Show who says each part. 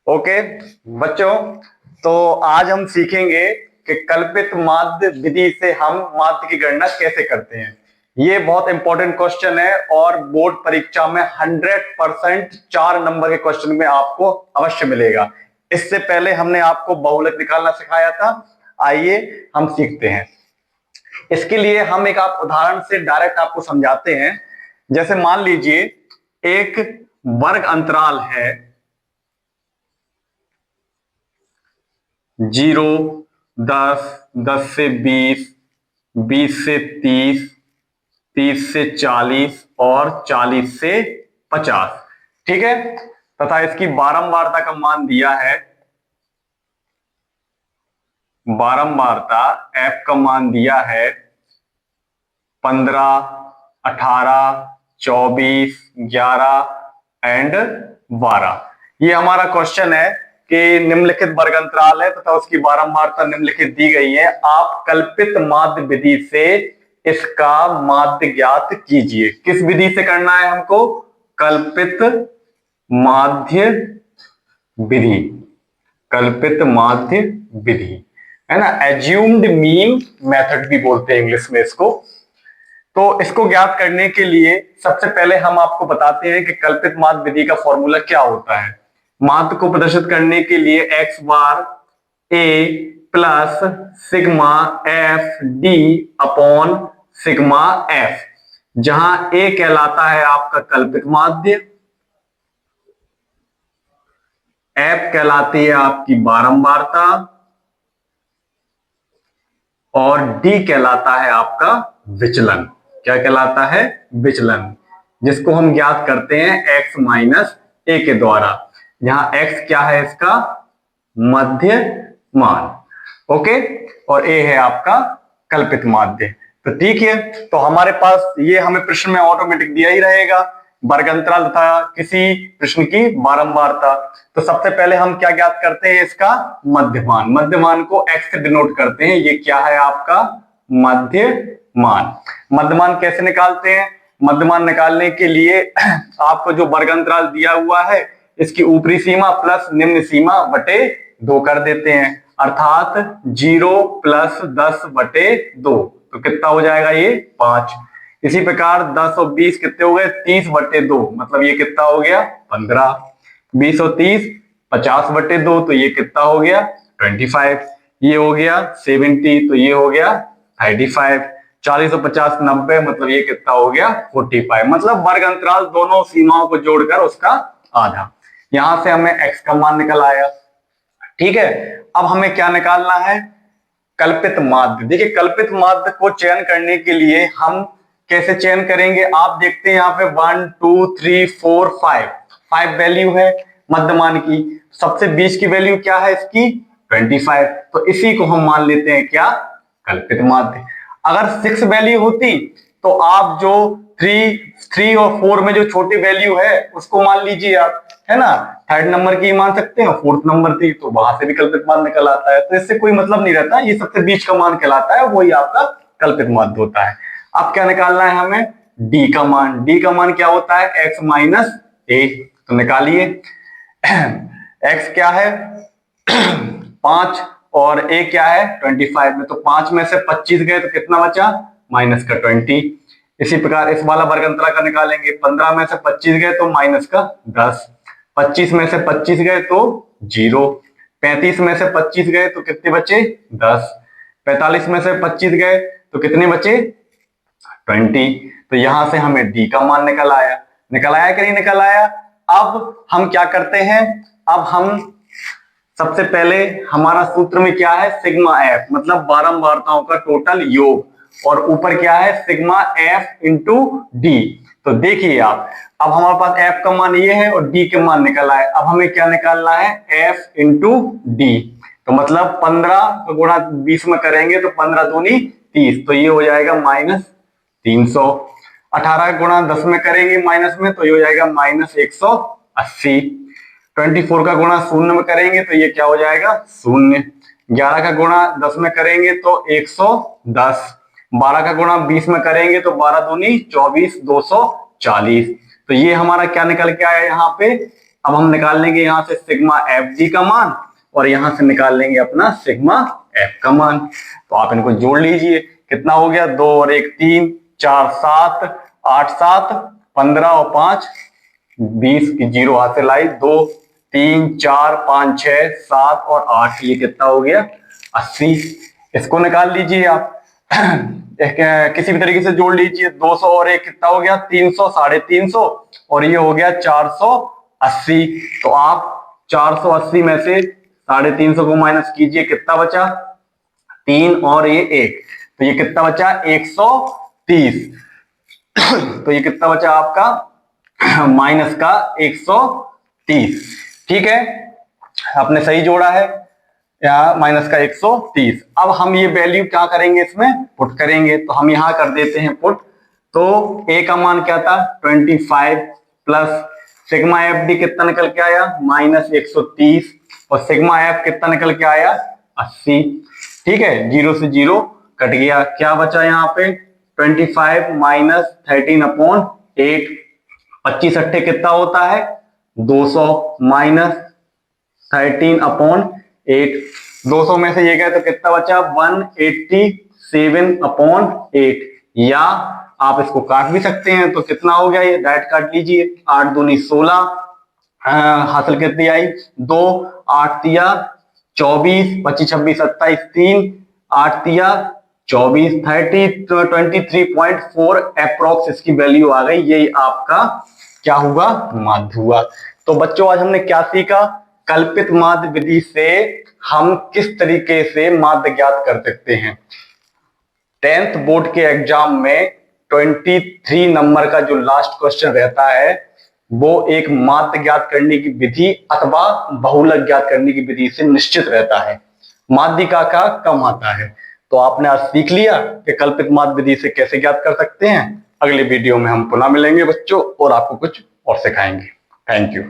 Speaker 1: Okay बच्चों, तो आज हम सीखेंगे कि कल्पित माध्य विधि से हम माध्य की गणना कैसे करते हैं। ये बहुत इंपॉर्टेंट क्वेश्चन है और बोर्ड परीक्षा में 100% 4 नंबर के क्वेश्चन में आपको अवश्य मिलेगा। इससे पहले हमने आपको बहुलक निकालना सिखाया था, आइए हम सीखते हैं। इसके लिए हम एक आप उदाहरण से डायरेक्ट आपको समझाते हैं। जैसे मान लीजिए एक वर्ग अंतराल है 0, 10, 10 से 20, 20 से 30, 30 से 40 और 40 से 50। ठीक है, तथा इसकी बारंबारता का मान दिया है, बारंबारता f का मान दिया है 15, 18, 24, 11 एंड 12। ये हमारा क्वेश्चन है कि निम्नलिखित वर्ग अंतराल है तथा उसकी बारंबारता निम्नलिखित दी गई है। आप कल्पित माध्य विधि से इसका माध्य ज्ञात कीजिए। किस विधि से करना है हमको? कल्पित माध्य विधि, कल्पित माध्य विधि है ना, एज्यूम्ड मीन मेथड भी बोलते हैं इंग्लिश में इसको। तो इसको ज्ञात करने के लिए सबसे पहले हम आपको बताते हैं कि कल्पित माध्य विधि का फॉर्मूला क्या होता है। माध्य को प्रदर्शित करने के लिए X bar A plus sigma F D upon sigma F, जहां ए कहलाता है आपका कल्पित माध्य, एफ कहलाती है आपकी बारंबारता और डी कहलाता है आपका विचलन। क्या कहलाता है? विचलन, जिसको हम ज्ञात करते हैं x माइनस ए के द्वारा। यहां x क्या है? इसका मध्य मान। ओके, और a है आपका कल्पित माध्य। तो ठीक है, तो हमारे पास ये हमें प्रश्न में ऑटोमेटिक दिया ही रहेगा, वर्ग अंतराल तथा किसी प्रश्न की बारंबारता। तो सबसे पहले हम क्या ज्ञात करते हैं? इसका मध्यमान। मध्यमान को x से डिनोट करते हैं। ये क्या है आपका? मध्यमान। मध्यमान कैसे निकालते हैं? मध्यमान निकालने के लिए आपको जो वर्ग अंतराल दिया हुआ है, इसकी ऊपरी सीमा प्लस निम्न सीमा बटे 2 कर देते हैं, अर्थात 0 प्लस 10 बटे 2। तो कितना हो जाएगा? ये 5। इसी प्रकार 10 और 20 कितने हो गए? 30 बटे 2, मतलब ये कितना हो गया? 15। 20 और 30 50 बटे 2, तो ये कितना हो गया? 25। ये हो गया 70, तो ये हो गया 35। 40 और 50 90, मतलब ये कितना हो गया? 45। मतलब वर्ग अंतराल दोनों सीमाओं को जोड़कर उसका आधा। यहां से हमें x का मान निकल आया। ठीक है, अब हमें क्या निकालना है? कल्पित माध्य। देखिए, कल्पित माध्य को चयन करने के लिए हम कैसे चयन करेंगे? आप देखते हैं यहाँ पे 1 2 3 4 5 वैल्यू है मध्यमान की। सबसे बीच की वैल्यू क्या है इसकी? 25। तो इसी को हम मान लेते हैं क्या? कल्पित माध्य। अगर 6 वैल्यू होती तो आप जो 3 और 4 में जो छोटी वैल्यू है उसको मान लीजिए आप, है ना। थर्ड नंबर की मान सकते हैं, फोर्थ नंबर थी तो वहां से भी कल्पित मान निकल आता है। तो इससे कोई मतलब नहीं रहता, ये सबसे बीच का मान कहलाता है, वही आपका कल्पित माध्य होता है। अब क्या निकालना है हमें? डी का मान। डी का मान क्या होता है? एक्स माइनस ए। तो निकालिए। एक्स क्या है? 5 और ए क्या है? 25 में। तो 5 में से 25 गए तो कितना बचा? माइनस का 20। इसी प्रकार इस वाला वर्ग अंतराल का निकालेंगे। 15 में से 25 गए तो माइनस का 10। 25 में से 25 गए तो 0। 35 में से 25 गए तो कितने बचे? 10। 45 में से 25 गए तो कितने बचे? 20। तो यहां से हमें डी का मान निकल आया। निकल आया कि नहीं निकल आया? अब हम क्या करते हैं? अब हम सबसे पहले हमारा सूत्र में क्या है? सिग्मा एफ, मतलब बारंबारताओं का टोटल योग, और ऊपर क्या है? Sigma F into D. तो देखिए आप, अब हमारे पास एफ का मान ये है और डी के मान निकल आए। अब हमें क्या निकालना है? F into D. तो मतलब 15 को गुणा 20 में करेंगे तो 15 दूनी 30, तो ये हो जाएगा माइनस 300। 18 गुणा 10 में करेंगे माइनस में, तो ये हो जाएगा माइनस 180। 24 का गुणा 0 में करेंगे तो ये क्या हो जाएगा? 0। 11 का गुणा 10 में करेंगे तो 110। 12 का गुणा 20 में करेंगे तो 12 दूनी 24, 240। तो ये हमारा क्या निकल के आया यहाँ पे? अब हम निकाल लेंगे यहाँ से सिग्मा एफ जी का मान और यहां से निकाल लेंगे अपना सिग्मा एफ का मान। तो आप इनको जोड़ लीजिए, कितना हो गया, 2 और 1 3, 4 7, 8 7, 15 और 5 20 की जीरो हाथ से लाई, 2 3 4 5 6 7 और 8, ये कितना हो गया 80। इसको निकाल लीजिए आप किसी भी तरीके से जोड़ लीजिए, 200 और 1 कितना हो गया 300, 350 और ये हो गया 480। तो आप 480 में से 350 को माइनस कीजिए, कितना बचा 3 और ये 1, तो ये कितना बचा 130। तो ये कितना बचा आपका माइनस का 130। ठीक है, आपने सही जोड़ा है, यहाँ माइनस का 130। अब हम ये वैल्यू क्या करेंगे, इसमें पुट करेंगे। तो हम यहां कर देते हैं पुट। तो ए का मान क्या था 25 प्लस सिग्मा एफ डी कितना निकल के आया माइनस 130 और सिग्मा एफ कितना निकल के आया 80। ठीक है, 0 से 0 कट गया, क्या बचा यहाँ पे 25 माइनस 13/8, 25 अट्ठे कितना होता है 200 माइनस 13/8, 200 में से ये गया तो कितना बचा 187/8, या आप इसको काट भी सकते हैं। तो कितना हो गया, ये डायरेक्ट काट लीजिए, 8 दूनी 16, हासिल कितनी आई 2, 8 तिया 24, 25 26 27 3, 8 तिया 24, 23.4 अप्रोक्स इसकी वैल्यू आ गई। यही आपका क्या हुआ माध्य हुआ। तो बच्चों आज हमने क्या सीखा, कल्पित माध्य विधि से हम किस तरीके से माध्य ज्ञात कर सकते हैं। 10th बोर्ड के एग्जाम में 23 नंबर का जो लास्ट क्वेश्चन रहता है वो एक माध्य ज्ञात करने की विधि अथवा बहुलक ज्ञात करने की विधि से निश्चित रहता है, माध्यिका का कम आता है। तो आपने आज सीख लिया कि कल्पित माध्य विधि से कैसे ज्ञात कर सकते हैं। अगले वीडियो में हम पुनः मिलेंगे बच्चों और आपको कुछ और सिखाएंगे। Thank you.